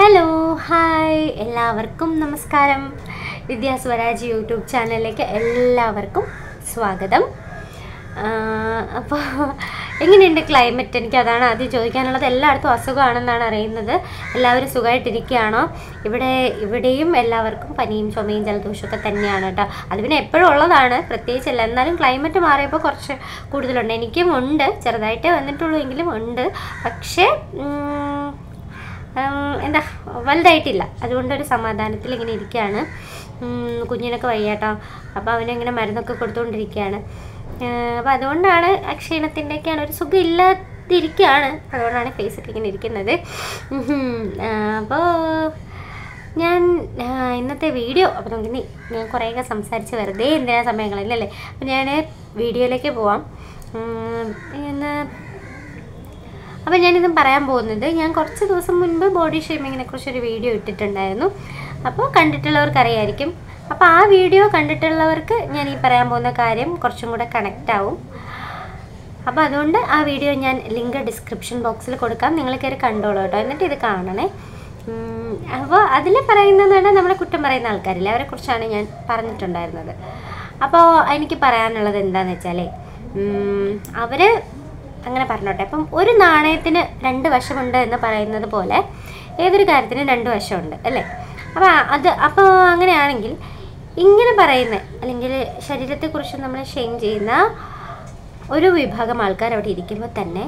Hello hi എല്ലാവർക്കും നമസ്കാരം. വിദ്യാസ്വരാജ് YouTube ചാനലിലേക്ക് എല്ലാവർക്കും സ്വാഗതം. അപ്പോൾ എങ്ങനെയുണ്ട് ക്ലൈമറ്റ്? എനിക്ക് അതാണ് ആദ്യം ചോദിക്കാനുള്ളത്. എല്ലായിടത്തും അസുഖമാണെന്നാണ് അറിയുന്നത്. എല്ലാവരും സുഖമായിട്ടിരിക്കുകയാണോ? ഇവിടെയും എല്ലാവർക്കും പനിയും ചുമയും ജലദോഷമൊക്കെ തന്നെയാണ് കേട്ടോ. അത് പിന്നെ എപ്പോഴും ഉള്ളതാണ്, പ്രത്യേകിച്ചല്ല. എന്നാലും ക്ലൈമറ്റ് മാറിയപ്പോൾ കുറച്ച് കൂടുതലുണ്ട്. എനിക്കും ഉണ്ട്, ചെറുതായിട്ടേ വന്നിട്ടുള്ളൂ എങ്കിലും ഉണ്ട്. പക്ഷേ എന്താ വലുതായിട്ടില്ല. അതുകൊണ്ടൊരു സമാധാനത്തിൽ ഇങ്ങനെ ഇരിക്കുകയാണ്. കുഞ്ഞിനൊക്കെ വയ്യാട്ടോ, അപ്പോൾ അവനിങ്ങനെ മരുന്നൊക്കെ കൊടുത്തുകൊണ്ടിരിക്കുകയാണ്. അപ്പോൾ അതുകൊണ്ടാണ് ക്ഷീണത്തിൻ്റെയൊക്കെയാണ്, ഒരു സുഖം ഇല്ലാതിരിക്കുകയാണ്. അതുകൊണ്ടാണ് ഫേസൊക്കെ ഇങ്ങനെ ഇരിക്കുന്നത്. അപ്പോൾ ഞാൻ ഇന്നത്തെ വീഡിയോ അപ്പോൾ നമുക്കിനി ഞാൻ കുറേയൊക്കെ സംസാരിച്ച് വെറുതെ എന്തിനാ സമയങ്ങളില്ലല്ലേ. അപ്പോൾ ഞാൻ വീഡിയോയിലേക്ക് പോവാം. അപ്പോൾ ഞാനിതും പറയാൻ പോകുന്നത്, ഞാൻ കുറച്ച് ദിവസം മുൻപ് ബോഡി ഷേമിങ്ങിനെ കുറിച്ചൊരു വീഡിയോ ഇട്ടിട്ടുണ്ടായിരുന്നു. അപ്പോൾ കണ്ടിട്ടുള്ളവർക്കറിയായിരിക്കും. അപ്പോൾ ആ വീഡിയോ കണ്ടിട്ടുള്ളവർക്ക് ഞാൻ ഈ പറയാൻ പോകുന്ന കാര്യം കുറച്ചും കൂടെ കണക്റ്റ് ആവും. അപ്പോൾ അതുകൊണ്ട് ആ വീഡിയോ ഞാൻ ലിങ്ക് ഡിസ്ക്രിപ്ഷൻ ബോക്സിൽ കൊടുക്കാം, നിങ്ങൾ കയറി കണ്ടോളൂ കേട്ടോ. എന്നിട്ട് ഇത് കാണണേ. അപ്പോൾ അതിൽ പറയുന്നതാണ് നമ്മളെ കുറ്റം പറയുന്ന ആൾക്കാരില്ല, അവരെക്കുറിച്ചാണ് ഞാൻ പറഞ്ഞിട്ടുണ്ടായിരുന്നത്. അപ്പോൾ എനിക്ക് പറയാനുള്ളത് എന്താണെന്ന് വെച്ചാൽ, അവർ അങ്ങനെ പറഞ്ഞോട്ടെ. അപ്പം ഒരു നാണയത്തിന് രണ്ട് വശമുണ്ട് എന്ന് പറയുന്നത് പോലെ ഏതൊരു കാര്യത്തിനും രണ്ട് വശമുണ്ട് അല്ലേ. അപ്പോൾ അങ്ങനെയാണെങ്കിൽ ഇങ്ങനെ പറയുന്ന, അല്ലെങ്കിൽ ശരീരത്തെക്കുറിച്ച് നമ്മൾ ഷെയിം ചെയ്യുന്ന ഒരു വിഭാഗം ആൾക്കാർ അവിടെ ഇരിക്കുമ്പോൾ തന്നെ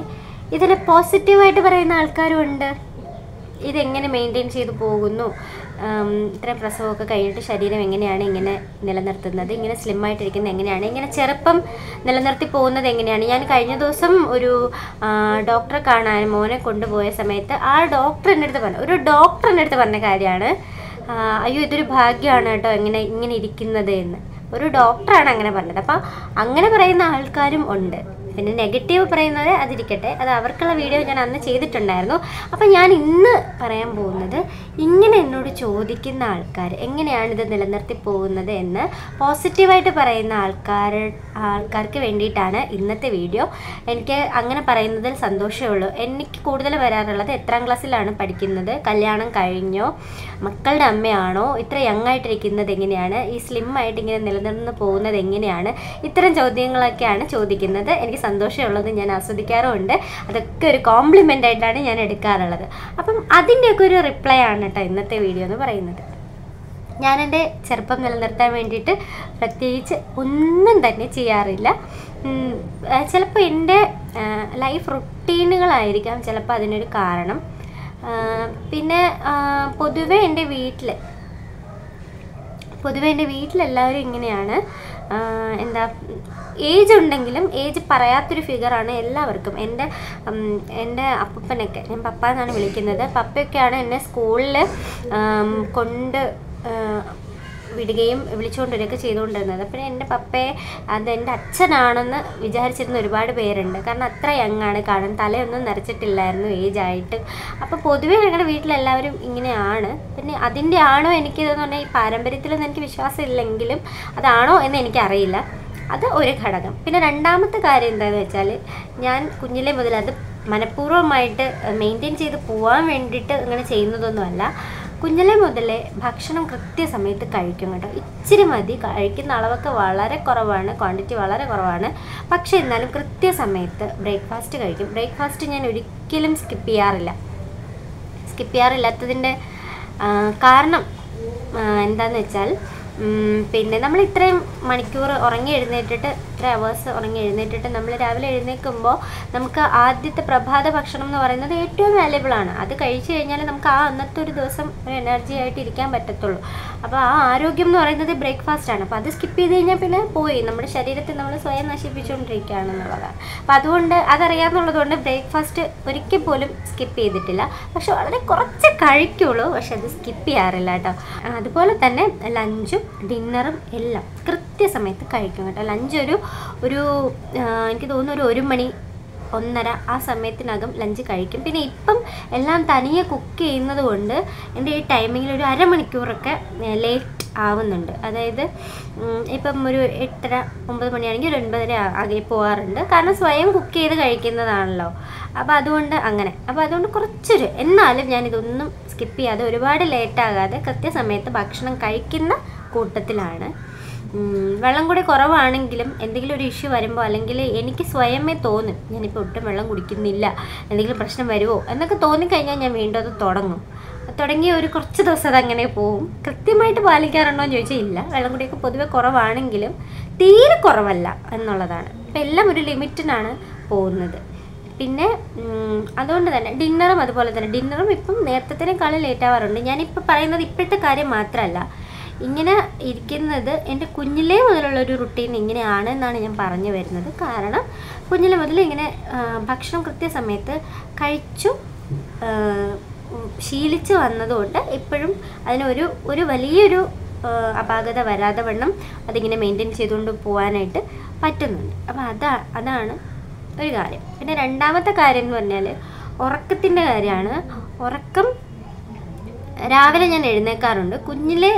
ഇതിൽ പോസിറ്റീവായിട്ട് പറയുന്ന ആൾക്കാരും ഉണ്ട്. ഇതെങ്ങനെ മെയിൻറ്റെയിൻ ചെയ്തു പോകുന്നു, ഇത്രയും പ്രസവമൊക്കെ കഴിഞ്ഞിട്ട് ശരീരം എങ്ങനെയാണ് ഇങ്ങനെ നിലനിർത്തുന്നത്, ഇങ്ങനെ സ്ലിമ്മായിട്ടിരിക്കുന്നത് എങ്ങനെയാണ്, ഇങ്ങനെ ചെറുപ്പം നിലനിർത്തി പോകുന്നത് എങ്ങനെയാണ്. ഞാൻ കഴിഞ്ഞ ദിവസം ഒരു ഡോക്ടറെ കാണാൻ മോനെ കൊണ്ടുപോയ സമയത്ത് ആ ഡോക്ടർ എൻ്റെ അടുത്ത് പറഞ്ഞ കാര്യമാണ്, അയ്യോ ഇതൊരു ഭാഗ്യമാണ് കേട്ടോ ഇങ്ങനെ ഇരിക്കുന്നത് എന്ന്. ഒരു ഡോക്ടറാണ് അങ്ങനെ പറഞ്ഞത്. അപ്പോൾ അങ്ങനെ പറയുന്ന ആൾക്കാരും ഉണ്ട്. പിന്നെ നെഗറ്റീവ് പറയുന്നത് അതിരിക്കട്ടെ, അത് അവർക്കുള്ള വീഡിയോ ഞാൻ അന്ന് ചെയ്തിട്ടുണ്ടായിരുന്നു. അപ്പം ഞാൻ ഇന്ന് പറയാൻ പോകുന്നത്, ഇങ്ങനെ എന്നോട് ചോദിക്കുന്ന ആൾക്കാർ എങ്ങനെയാണിത് നിലനിർത്തി പോകുന്നത് എന്ന് പോസിറ്റീവായിട്ട് പറയുന്ന ആൾക്കാർക്ക് വേണ്ടിയിട്ടാണ് ഇന്നത്തെ വീഡിയോ. എനിക്ക് അങ്ങനെ പറയുന്നതിൽ സന്തോഷമേ ഉള്ളൂ. എനിക്ക് കൂടുതൽ വരാറുള്ളത് എത്രാം ക്ലാസ്സിലാണ് പഠിക്കുന്നത്, കല്യാണം കഴിഞ്ഞോ, മക്കളുടെ അമ്മയാണോ, ഇത്ര യങ്ങായിട്ടിരിക്കുന്നത് എങ്ങനെയാണ്, ഈ സ്ലിമ്മായിട്ട് ഇങ്ങനെ നിലനിർന്ന് പോകുന്നത് എങ്ങനെയാണ്, ഇത്തരം ചോദ്യങ്ങളൊക്കെയാണ് ചോദിക്കുന്നത്. എനിക്ക് സന്തോഷമുള്ളത്, ഞാൻ ആസ്വദിക്കാറുമുണ്ട്. അതൊക്കെ ഒരു കോംപ്ലിമെൻ്റ് ആയിട്ടാണ് ഞാൻ എടുക്കാറുള്ളത്. അപ്പം അതിൻ്റെയൊക്കെ ഒരു റിപ്ലൈ ആണ് കേട്ടോ ഇന്നത്തെ വീഡിയോ എന്ന് പറയുന്നത്. ഞാൻ എൻ്റെ ചെറുപ്പം നിലനിർത്താൻ വേണ്ടിയിട്ട് പ്രത്യേകിച്ച് ഒന്നും തന്നെ ചെയ്യാറില്ല. ചിലപ്പോൾ എൻ്റെ ലൈഫ് റുട്ടീനുകളായിരിക്കാം ചിലപ്പോൾ അതിനൊരു കാരണം. പിന്നെ പൊതുവേ എൻ്റെ വീട്ടിലെല്ലാവരും ഇങ്ങനെയാണ്. എന്താ, ഏജ് ഉണ്ടെങ്കിലും ഏജ് പറയാത്തൊരു ഫിഗറാണ് എല്ലാവർക്കും. എൻ്റെ അപ്പൂപ്പനൊക്കെ, ഞാൻ പപ്പ എന്നാണ് വിളിക്കുന്നത്, പപ്പയൊക്കെയാണ് എന്നെ സ്കൂളിൽ കൊണ്ട് വിടുകയും വിളിച്ചുകൊണ്ടിരിക്കുകയൊക്കെ ചെയ്തുകൊണ്ടിരുന്നത്. പിന്നെ എൻ്റെ പപ്പയെ അത് എൻ്റെ അച്ഛനാണെന്ന് വിചാരിച്ചിരുന്ന ഒരുപാട് പേരുണ്ട്. കാരണം അത്ര യങ്ങാണ് കാണാൻ, തലയൊന്നും നരച്ചിട്ടില്ലായിരുന്നു ഏജായിട്ട്. അപ്പോൾ പൊതുവേ ഞങ്ങളുടെ വീട്ടിലെല്ലാവരും ഇങ്ങനെയാണ്. പിന്നെ അതിൻ്റെ ആണോ എനിക്കിതെന്ന് പറഞ്ഞാൽ, ഈ പാരമ്പര്യത്തിലൊന്നും എനിക്ക് വിശ്വാസം ഇല്ലെങ്കിലും അതാണോ എന്ന് എനിക്കറിയില്ല. അത് ഒരു ഘടകം. പിന്നെ രണ്ടാമത്തെ കാര്യം എന്താണെന്ന് വെച്ചാൽ, ഞാൻ കുഞ്ഞിലെ മുതൽ അത് മനഃപൂർവ്വമായിട്ട് മെയിൻറ്റെയിൻ ചെയ്ത് പോകാൻ വേണ്ടിയിട്ട് അങ്ങനെ ചെയ്യുന്നതൊന്നുമല്ല. കുഞ്ഞിലെ മുതലേ ഭക്ഷണം കൃത്യസമയത്ത് കഴിക്കും കേട്ടോ. ഇച്ചിരി മതി, കഴിക്കുന്ന അളവൊക്കെ വളരെ കുറവാണ്, ക്വാണ്ടിറ്റി വളരെ കുറവാണ്. പക്ഷേ എന്നാലും കൃത്യസമയത്ത് ബ്രേക്ക്ഫാസ്റ്റ് കഴിക്കും. ബ്രേക്ക്ഫാസ്റ്റ് ഞാൻ ഒരിക്കലും സ്കിപ്പ് ചെയ്യാറില്ലാത്തതിൻ്റെ കാരണം എന്താണെന്ന് വെച്ചാൽ, പിന്നെ നമ്മൾ ഇത്രയും മണിക്കൂർ ഉറങ്ങി എഴുന്നേറ്റിട്ട്, ഇത്ര അവേഴ്സ് ഉറങ്ങി എഴുന്നേറ്റിട്ട് നമ്മൾ രാവിലെ എഴുന്നേൽക്കുമ്പോൾ നമുക്ക് ആദ്യത്തെ പ്രഭാത ഭക്ഷണം എന്ന് പറയുന്നത് ഏറ്റവും വാല്യബിളാണ്. അത് കഴിച്ചു കഴിഞ്ഞാൽ നമുക്ക് ആ അന്നത്തെ ഒരു ദിവസം ഒരു എനർജി ആയിട്ട് ഇരിക്കാൻ പറ്റത്തുള്ളൂ. അപ്പോൾ ആ ആരോഗ്യം എന്ന് പറയുന്നത് ബ്രേക്ക്ഫാസ്റ്റാണ്. അപ്പോൾ അത് സ്കിപ്പ് ചെയ്ത് കഴിഞ്ഞാൽ പിന്നെ പോയി, നമ്മുടെ ശരീരത്തെ നമ്മൾ സ്വയം നശിപ്പിച്ചുകൊണ്ടിരിക്കുകയാണെന്നുള്ളതാണ്. അപ്പോൾ അതുകൊണ്ട് അതറിയാമെന്നുള്ളതുകൊണ്ട് ബ്രേക്ക്ഫാസ്റ്റ് ഒരിക്കൽ പോലും സ്കിപ്പ് ചെയ്തിട്ടില്ല. പക്ഷെ വളരെ കുറച്ച് കഴിക്കുള്ളൂ, പക്ഷെ അത് സ്കിപ്പ് ചെയ്യാറില്ല കേട്ടോ. അതുപോലെ തന്നെ ലഞ്ചും ഡിന്നറും എല്ലാം കൃത്യസമയത്ത് കഴിക്കും കേട്ടോ. ലഞ്ച് ഒരു എനിക്ക് തോന്നുന്നു ഒരു മണി 1:30 ആ സമയത്തിനകം ലഞ്ച് കഴിക്കും. പിന്നെ ഇപ്പം എല്ലാം തനിയെ കുക്ക് ചെയ്യുന്നത് കൊണ്ട് എൻ്റെ ഈ ടൈമിങ്ങിൽ ഒരു അരമണിക്കൂറൊക്കെ ലേറ്റ് ആവുന്നുണ്ട്. അതായത് ഇപ്പം ഒരു 8:30-9 മണിയാണെങ്കിൽ ഒരു 9:30 ആകെ പോകാറുണ്ട്. കാരണം സ്വയം കുക്ക് ചെയ്ത് കഴിക്കുന്നതാണല്ലോ. അപ്പോൾ അതുകൊണ്ട് അങ്ങനെ. അപ്പോൾ അതുകൊണ്ട് കുറച്ചൊരു, എന്നാലും ഞാനിതൊന്നും സ്കിപ്പ് ചെയ്യാതെ ഒരുപാട് ലേറ്റാകാതെ കൃത്യസമയത്ത് ഭക്ഷണം കഴിക്കുന്ന കൂട്ടത്തിലാണ്. വെള്ളം കൂടി കുറവാണെങ്കിലും എന്തെങ്കിലും ഒരു ഇഷ്യൂ വരുമ്പോൾ, അല്ലെങ്കിൽ എനിക്ക് സ്വയമേ തോന്നും ഞാനിപ്പോൾ ഒട്ടും വെള്ളം കുടിക്കുന്നില്ല, എന്തെങ്കിലും പ്രശ്നം വരുമോ എന്നൊക്കെ തോന്നിക്കഴിഞ്ഞാൽ ഞാൻ വീണ്ടും അത് തുടങ്ങി ഒരു കുറച്ച് ദിവസം അതങ്ങനെ പോവും. കൃത്യമായിട്ട് പാലിക്കാറുണ്ടോ എന്ന് ചോദിച്ചാൽ ഇല്ല. വെള്ളം കുടിയൊക്കെ പൊതുവെ കുറവാണെങ്കിലും തീരെ കുറവല്ല എന്നുള്ളതാണ്. അപ്പം എല്ലാം ഒരു ലിമിറ്റിനാണ് പോകുന്നത്. പിന്നെ അതുകൊണ്ട് തന്നെ ഡിന്നറും അതുപോലെ തന്നെ. ഡിന്നറും ഇപ്പം നേരത്തേക്കാളും ലേറ്റ് ആവാറുണ്ട്. ഞാനിപ്പോൾ പറയുന്നത് ഇപ്പോഴത്തെ കാര്യം മാത്രമല്ല, ഇങ്ങനെ ഇരിക്കുന്നത് എൻ്റെ കുഞ്ഞിലേ മുതലുള്ളൊരു റുട്ടീൻ ഇങ്ങനെയാണ് എന്നാണ് ഞാൻ പറഞ്ഞു വരുന്നത്. കാരണം കുഞ്ഞിലേ മുതൽ ഇങ്ങനെ ഭക്ഷണം കൃത്യസമയത്ത് കഴിച്ചു ശീലിച്ച് വന്നതുകൊണ്ട് ഇപ്പോഴും അതിനൊരു വലിയൊരു അപാകത വരാതെ വണ്ണം അതിങ്ങനെ മെയിൻറ്റെയിൻ ചെയ്തുകൊണ്ട് പോകാനായിട്ട് പറ്റുന്നുണ്ട്. അപ്പോൾ അതാണ് ഒരു കാര്യം. പിന്നെ രണ്ടാമത്തെ കാര്യം എന്ന് പറഞ്ഞാൽ ഉറക്കത്തിൻ്റെ കാര്യമാണ്. ഉറക്കം രാവിലെ ഞാൻ എഴുന്നേൽക്കാറുണ്ട്. കുഞ്ഞിലെ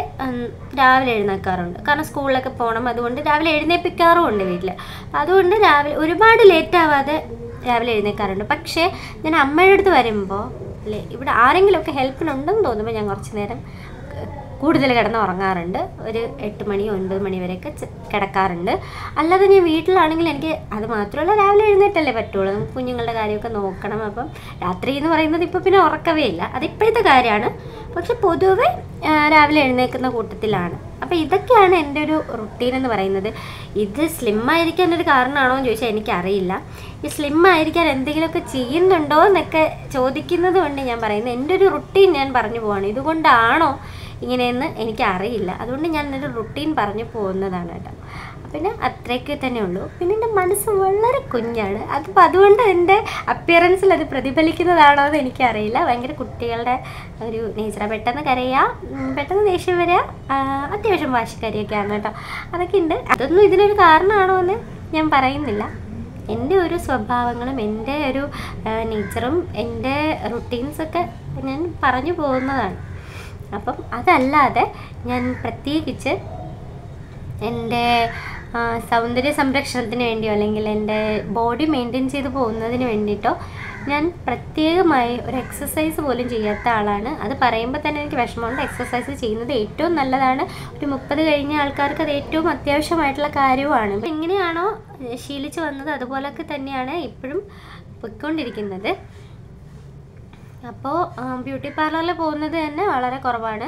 രാവിലെ എഴുന്നേൽക്കാറുണ്ട്. കാരണം സ്കൂളിലൊക്കെ പോകണം, അതുകൊണ്ട് രാവിലെ എഴുന്നേൽപ്പിക്കാറുമുണ്ട് വീട്ടിൽ. അതുകൊണ്ട് രാവിലെ ഒരുപാട് ലേറ്റ് ആവാതെ രാവിലെ എഴുന്നേൽക്കാറുണ്ട്. പക്ഷേ ഞാൻ അമ്മയുടെ അടുത്ത് വരുമ്പോൾ അല്ലേ, ഇവിടെ ആരെങ്കിലുമൊക്കെ ഹെൽപ്പിനുണ്ടെന്ന് തോന്നുമ്പോൾ ഞാൻ കുറച്ച് നേരം കൂടുതൽ കിടന്ന് ഉറങ്ങാറുണ്ട്. ഒരു 8 മണി 9 മണി വരെയൊക്കെ കിടക്കാറുണ്ട്. അല്ലാതെ ഞാൻ വീട്ടിലാണെങ്കിൽ എനിക്ക് അത് മാത്രമല്ല, രാവിലെ എഴുന്നേറ്റല്ലേ പറ്റുള്ളൂ, നമുക്ക് കുഞ്ഞുങ്ങളുടെ കാര്യമൊക്കെ നോക്കണം. അപ്പം രാത്രി എന്ന് പറയുന്നത് ഇപ്പോൾ പിന്നെ ഉറക്കവേ ഇല്ല, അതിപ്പോഴത്തെ കാര്യമാണ്. പക്ഷെ പൊതുവെ രാവിലെ എഴുന്നേൽക്കുന്ന കൂട്ടത്തിലാണ്. അപ്പോൾ ഇതൊക്കെയാണ് എൻ്റെ ഒരു റുട്ടീൻ എന്ന് പറയുന്നത്. ഇത് സ്ലിം ആയിരിക്കാൻ ഒരു കാരണമാണോ എന്ന് ചോദിച്ചാൽ എനിക്കറിയില്ല. ഈ സ്ലിം ആയിരിക്കാൻ എന്തെങ്കിലുമൊക്കെ ചെയ്യുന്നുണ്ടോ എന്നൊക്കെ ചോദിക്കുന്നത് കൊണ്ട് ഞാൻ പറയുന്നത് എൻ്റെ ഒരു റുട്ടീൻ ഞാൻ പറഞ്ഞു പോവാണ്. ഇതുകൊണ്ടാണോ ഇങ്ങനെയെന്ന് എനിക്കറിയില്ല. അതുകൊണ്ട് ഞാൻ ഒരു റുട്ടീൻ പറഞ്ഞു പോകുന്നതാണ് കേട്ടോ. പിന്നെ അത്രയൊക്കെ തന്നെ ഉള്ളൂ. പിന്നെ എൻ്റെ മനസ്സ് വളരെ കുഞ്ഞാണ്. അപ്പോൾ അതുകൊണ്ട് എൻ്റെ അപ്പിയറൻസിൽ അത് പ്രതിഫലിക്കുന്നതാണോ എന്ന് എനിക്കറിയില്ല. ഭയങ്കര കുട്ടികളുടെ ഒരു നേച്ചറാണ്. പെട്ടെന്ന് കരയുക, പെട്ടെന്ന് ദേഷ്യം വരിക, അത്യാവശ്യം വാശിക്കാരിയൊക്കെയാണ് കേട്ടോ. അതൊക്കെ ഉണ്ട്. അതൊന്നും ഇതിനൊരു കാരണമാണോ എന്ന് ഞാൻ പറയുന്നില്ല. എൻ്റെ ഒരു സ്വഭാവങ്ങളും എൻ്റെ ഒരു നേച്ചറും എൻ്റെ റുട്ടീൻസൊക്കെ ഞാൻ പറഞ്ഞു പോകുന്നതാണ്. അപ്പം അതല്ലാതെ ഞാൻ പ്രത്യേകിച്ച് എൻ്റെ സൗന്ദര്യ സംരക്ഷണത്തിന് വേണ്ടിയോ അല്ലെങ്കിൽ എൻ്റെ ബോഡി മെയിൻറ്റെയിൻ ചെയ്ത് പോകുന്നതിന് വേണ്ടിയിട്ടോ ഞാൻ പ്രത്യേകമായി ഒരു എക്സസൈസ് പോലും ചെയ്യാത്ത ആളാണ്. അത് പറയുമ്പോൾ തന്നെ എനിക്ക് വിഷമമുണ്ട്. എക്സസൈസ് ചെയ്യുന്നത് ഏറ്റവും നല്ലതാണ്. ഒരു 30 കഴിഞ്ഞ ആൾക്കാർക്ക് അത് ഏറ്റവും അത്യാവശ്യമായിട്ടുള്ള കാര്യവുമാണ്. എങ്ങനെയാണോ ശീലിച്ച് വന്നത് അതുപോലൊക്കെ തന്നെയാണ് ഇപ്പോഴും പൊയ്ക്കൊണ്ടിരിക്കുന്നത്. അപ്പോൾ ബ്യൂട്ടി പാർലറിൽ പോകുന്നത് തന്നെ വളരെ കുറവാണ്.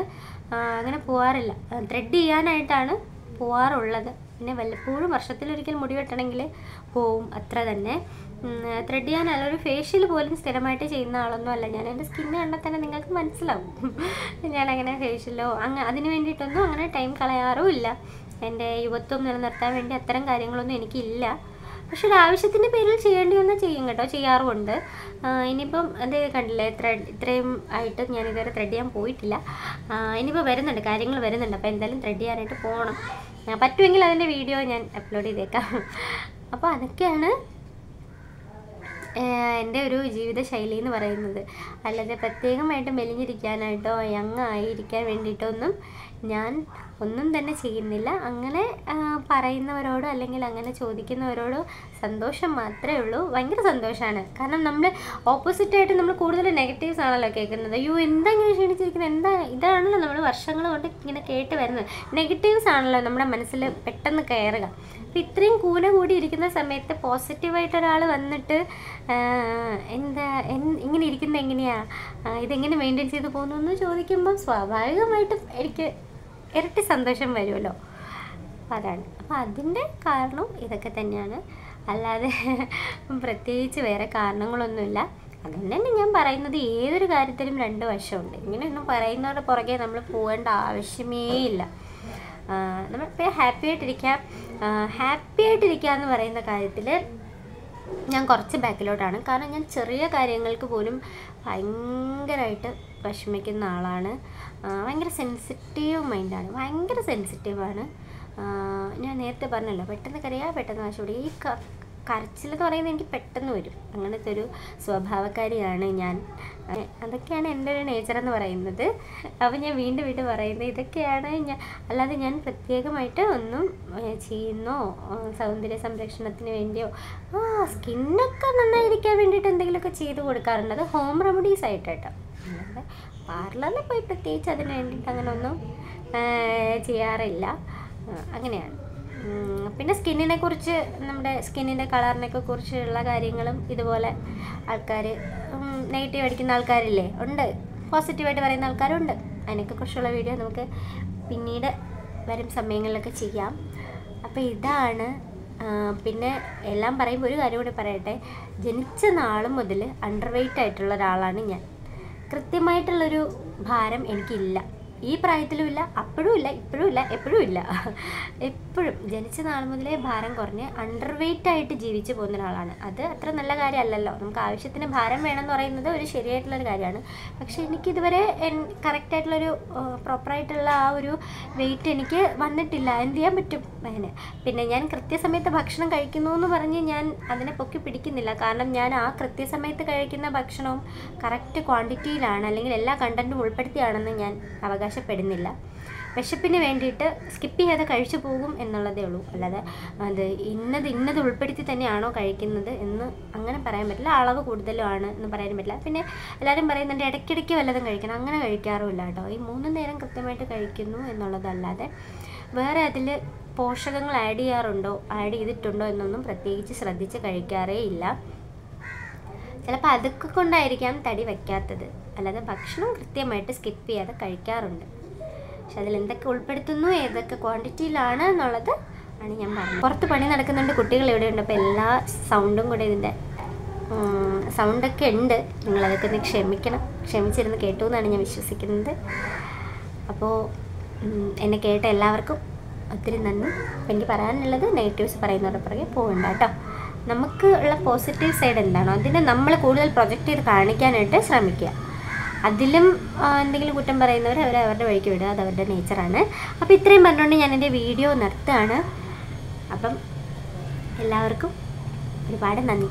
അങ്ങനെ പോകാറില്ല. ത്രെഡ് ചെയ്യാനായിട്ടാണ് പോകാറുള്ളത്. പിന്നെ വല്ലപ്പോഴും വർഷത്തിലൊരിക്കൽ മുടി വെട്ടണമെങ്കിൽ പോവും, അത്ര തന്നെ. ത്രെഡ് ചെയ്യാനല്ല, ഒരു ഫേഷ്യൽ പോലും സ്ഥിരമായിട്ട് ചെയ്യുന്ന ആളൊന്നും അല്ല ഞാൻ. എൻ്റെ സ്കിന്ന് കണ്ടാൽ തന്നെ നിങ്ങൾക്ക് മനസ്സിലാവും ഞാനങ്ങനെ ഫേഷ്യലോ അതിന് വേണ്ടിയിട്ടൊന്നും അങ്ങനെ ടൈം കളയാറുമില്ല. എൻ്റെ യുവത്വം നിലനിർത്താൻ വേണ്ടി അത്തരം കാര്യങ്ങളൊന്നും എനിക്കില്ല. പക്ഷെ ഒരു ആവശ്യത്തിൻ്റെ പേരിൽ ചെയ്യേണ്ടി വന്നാൽ ചെയ്യും കേട്ടോ, ചെയ്യാറുമുണ്ട്. ഇനിയിപ്പം അത് കണ്ടില്ലേ, ഇത്രയും ആയിട്ട് ഞാനിതുവരെ ത്രെഡ് ചെയ്യാൻ പോയിട്ടില്ല. ഇനിയിപ്പോൾ വരുന്നുണ്ട്, കാര്യങ്ങൾ വരുന്നുണ്ട്. അപ്പോൾ എന്തായാലും ത്രെഡ് ചെയ്യാനായിട്ട് പോകണം. പറ്റുമെങ്കിൽ അതിൻ്റെ വീഡിയോ ഞാൻ അപ്ലോഡ് ചെയ്തേക്കാം. അപ്പോൾ അതൊക്കെയാണ് എൻ്റെ ഒരു ജീവിതശൈലി എന്ന് പറയുന്നത്. അല്ലാതെ പ്രത്യേകമായിട്ട് മെലിഞ്ഞിരിക്കാനായിട്ടോ യങ് ആയിരിക്കാൻ വേണ്ടിയിട്ടോ ഒന്നും ഞാൻ ഒന്നും തന്നെ ചെയ്യുന്നില്ല. അങ്ങനെ പറയുന്നവരോട് അല്ലെങ്കിൽ അങ്ങനെ ചോദിക്കുന്നവരോട് സന്തോഷം മാത്രമേ ഉള്ളൂ. ഭയങ്കര സന്തോഷമാണ്. കാരണം നമ്മൾ ഓപ്പോസിറ്റായിട്ട് നമ്മൾ കൂടുതൽ നെഗറ്റീവ്സ് ആണല്ലോ കേൾക്കുന്നത്. അയ്യോ എന്താ ഇങ്ങനെ ക്ഷീണിച്ചിരിക്കുന്നത്, ഇതാണല്ലോ നമ്മൾ വർഷങ്ങൾ കൊണ്ട് ഇങ്ങനെ കേട്ട് വരുന്നത്. നെഗറ്റീവ്സ് ആണല്ലോ നമ്മുടെ മനസ്സിൽ പെട്ടെന്ന് കയറുക. അപ്പോൾ ഇത്രയും കൂന കൂടി ഇരിക്കുന്ന സമയത്ത് പോസിറ്റീവായിട്ടൊരാൾ വന്നിട്ട് ഇങ്ങനെ ഇരിക്കുന്നത് എങ്ങനെയാണ്, ഇതെങ്ങനെ മെയിൻറ്റെയിൻ ചെയ്ത് പോകുന്നു എന്ന് ചോദിക്കുമ്പോൾ സ്വാഭാവികമായിട്ടും എനിക്ക് ഇരട്ടി സന്തോഷം വരുമല്ലോ. അതാണ്. അപ്പോൾ അതിൻ്റെ കാരണം ഇതൊക്കെ തന്നെയാണ്. അല്ലാതെ പ്രത്യേകിച്ച് വേറെ കാരണങ്ങളൊന്നുമില്ല. അതുകൊണ്ട് തന്നെ ഞാൻ പറയുന്നത് ഏതൊരു കാര്യത്തിലും 2 വശമുണ്ട്. ഇങ്ങനെയൊന്നും പറയുന്നവരുടെ പുറകെ നമ്മൾ പോകേണ്ട ആവശ്യമേ ഇല്ല. നമ്മളിപ്പോൾ ഹാപ്പി ആയിട്ടിരിക്കുക എന്ന് പറയുന്ന കാര്യത്തിൽ ഞാൻ കുറച്ച് ബാക്കിലോട്ടാണ്. കാരണം ഞാൻ ചെറിയ കാര്യങ്ങൾക്ക് പോലും ഭയങ്കരമായിട്ട് വിഷമിക്കുന്ന ആളാണ്. ഭയങ്കര സെൻസിറ്റീവ് മൈൻഡാണ്, ഭയങ്കര സെൻസിറ്റീവാണ്. ഞാൻ നേരത്തെ പറഞ്ഞല്ലോ, പെട്ടെന്ന് കരയുക, പെട്ടെന്ന് വാശി പിടിക്കുക. ഈ കരച്ചിലെന്ന് പറയുന്നത് എനിക്ക് പെട്ടെന്ന് വരും. അങ്ങനത്തെ ഒരു സ്വഭാവക്കാരിയാണ് ഞാൻ. അതൊക്കെയാണ് എൻ്റെ ഒരു നേച്ചർ എന്ന് പറയുന്നത്. അപ്പോൾ ഞാൻ വീണ്ടും പറയുന്നത് ഇതൊക്കെയാണ് ഞാൻ. അല്ലാതെ ഞാൻ പ്രത്യേകമായിട്ട് ഒന്നും ചെയ്യുന്നോ സൗന്ദര്യ സംരക്ഷണത്തിന് വേണ്ടിയോ സ്കിന്നൊക്കെ നന്നായിരിക്കാൻ വേണ്ടിയിട്ട് എന്തെങ്കിലുമൊക്കെ ചെയ്ത് കൊടുക്കാറുണ്ട്. അത് ഹോം റെമഡീസ് ആയിട്ടോ. അല്ലാതെ പാർലറിൽ പോയി പ്രത്യേകിച്ച് അതിന് വേണ്ടിയിട്ട് അങ്ങനെ ഒന്നും ചെയ്യാറില്ല. അങ്ങനെയാണ്. പിന്നെ സ്കിന്നിനെ കുറിച്ച്, നമ്മുടെ സ്കിന്നിൻ്റെ കളറിനൊക്കെ കുറിച്ചുള്ള കാര്യങ്ങളും ഇതുപോലെ ആൾക്കാർ നെഗറ്റീവ് അടിക്കുന്ന ആൾക്കാരില്ലേ, ഉണ്ട്. പോസിറ്റീവായിട്ട് പറയുന്ന ആൾക്കാരുണ്ട്. അതിനൊക്കെ കുറിച്ചുള്ള വീഡിയോ നമുക്ക് പിന്നീട് വരും സമയങ്ങളിലൊക്കെ ചെയ്യാം. അപ്പോൾ ഇതാണ്. പിന്നെ എല്ലാം പറയുമ്പോൾ ഒരു കാര്യം കൂടി പറയട്ടെ. ജനിച്ച നാൾ മുതൽ അണ്ടർ വെയ്റ്റ് ആയിട്ടുള്ള ഒരാളാണ് ഞാൻ. കൃത്യമായിട്ടുള്ളൊരു ഭാരം എനിക്കില്ല. ഈ പ്രായത്തിലും ഇല്ല, അപ്പോഴും ഇല്ല, ഇപ്പോഴും ഇല്ല, എപ്പോഴും ഇല്ല. എപ്പോഴും ജനിച്ച നാൾ മുതലേ ഭാരം കുറഞ്ഞ് അണ്ടർ വെയ്റ്റ് ആയിട്ട് ജീവിച്ചു പോകുന്ന ഒരാളാണ്. അത് അത്ര നല്ല കാര്യമല്ലല്ലോ. നമുക്ക് ആവശ്യത്തിന് ഭാരം വേണമെന്ന് പറയുന്നത് ഒരു ശരിയായിട്ടുള്ളൊരു കാര്യമാണ്. പക്ഷേ എനിക്കിതുവരെ കറക്റ്റായിട്ടുള്ളൊരു പ്രോപ്പറായിട്ടുള്ള ആ ഒരു വെയിറ്റ് എനിക്ക് വന്നിട്ടില്ല. എന്ത് ചെയ്യാൻ പറ്റും അതിന്? പിന്നെ ഞാൻ കൃത്യസമയത്ത് ഭക്ഷണം കഴിക്കുന്നു എന്ന് പറഞ്ഞ് ഞാൻ അതിനെ പൊക്കി പിടിക്കുന്നില്ല. കാരണം ഞാൻ ആ കൃത്യസമയത്ത് കഴിക്കുന്ന ഭക്ഷണവും കറക്റ്റ് ക്വാണ്ടിറ്റിയിലാണ്, അല്ലെങ്കിൽ എല്ലാ കണ്ടൻറ്റും ഉൾപ്പെടുത്തിയാണെന്ന് ഞാൻ അവകാശപ്പെടുന്നില്ല. വിശപ്പിന് വേണ്ടിയിട്ട് സ്കിപ്പ് ചെയ്യാതെ കഴിച്ചു പോകും എന്നുള്ളതേ ഉള്ളൂ. അല്ലാതെ അത് ഇന്നത് ഉൾപ്പെടുത്തി തന്നെയാണോ കഴിക്കുന്നത് എന്ന് അങ്ങനെ പറയാൻ പറ്റില്ല. അളവ് കൂടുതലുമാണ് എന്ന് പറയാൻ പറ്റില്ല. പിന്നെ എല്ലാവരും പറയുന്നുണ്ട് ഇടയ്ക്കിടയ്ക്ക് വല്ലതും കഴിക്കണം. അങ്ങനെ കഴിക്കാറുമില്ല കേട്ടോ. ഈ 3 നേരം കൃത്യമായിട്ട് കഴിക്കുന്നു എന്നുള്ളതല്ലാതെ വേറെ അതിൽ പോഷകങ്ങൾ ആഡ് ചെയ്തിട്ടുണ്ടോ എന്നൊന്നും പ്രത്യേകിച്ച് ശ്രദ്ധിച്ച് കഴിക്കാറേ ഇല്ല. ചിലപ്പോൾ അതൊക്കെ കൊണ്ടായിരിക്കാം തടി വയ്ക്കാത്തത്. അല്ലാതെ ഭക്ഷണം കൃത്യമായിട്ട് സ്കിപ്പ് ചെയ്യാതെ കഴിക്കാറുണ്ട്. പക്ഷെ അതിലെന്തൊക്കെ ഉൾപ്പെടുത്തുന്നു, ഏതൊക്കെ ക്വാണ്ടിറ്റിയിലാണ് എന്നുള്ളത് ആണ് ഞാൻ പറഞ്ഞത്. പുറത്ത് പണി നടക്കുന്നുണ്ട്, കുട്ടികൾ ഇവിടെയുണ്ട്. അപ്പോൾ എല്ലാ സൗണ്ടും കൂടെ ഇതിൻ്റെ സൗണ്ടൊക്കെ ഉണ്ട്. നിങ്ങളതൊക്കെ ഒന്ന് ക്ഷമിച്ചിരുന്ന് കേട്ടു എന്നാണ് ഞാൻ വിശ്വസിക്കുന്നത്. അപ്പോൾ എന്നെ കേട്ട എല്ലാവർക്കും ഒത്തിരി നന്ദി. അപ്പോൾ എനിക്ക് പറയാനുള്ളത്, നെഗറ്റീവ്സ് പറയുന്നവരുടെ പുറകെ പോകണ്ട കേട്ടോ. നമുക്ക് ഉള്ള പോസിറ്റീവ് സൈഡ് എന്താണോ അതിനെ നമ്മൾ കൂടുതൽ പ്രൊജക്റ്റ് ചെയ്ത് കാണിക്കാനായിട്ട് ശ്രമിക്കുക. അതിലും എന്തെങ്കിലും കുറ്റം പറയുന്നവർ അവരുടെ വഴിക്ക് വിടുക. അത് അവരുടെ നേച്ചറാണ്. അപ്പോൾ ഇത്രയും പറഞ്ഞുകൊണ്ട് ഞാൻ എൻ്റെ വീഡിയോ നിർത്തുകയാണ്. അപ്പം എല്ലാവർക്കും ഒരുപാട് നന്ദി.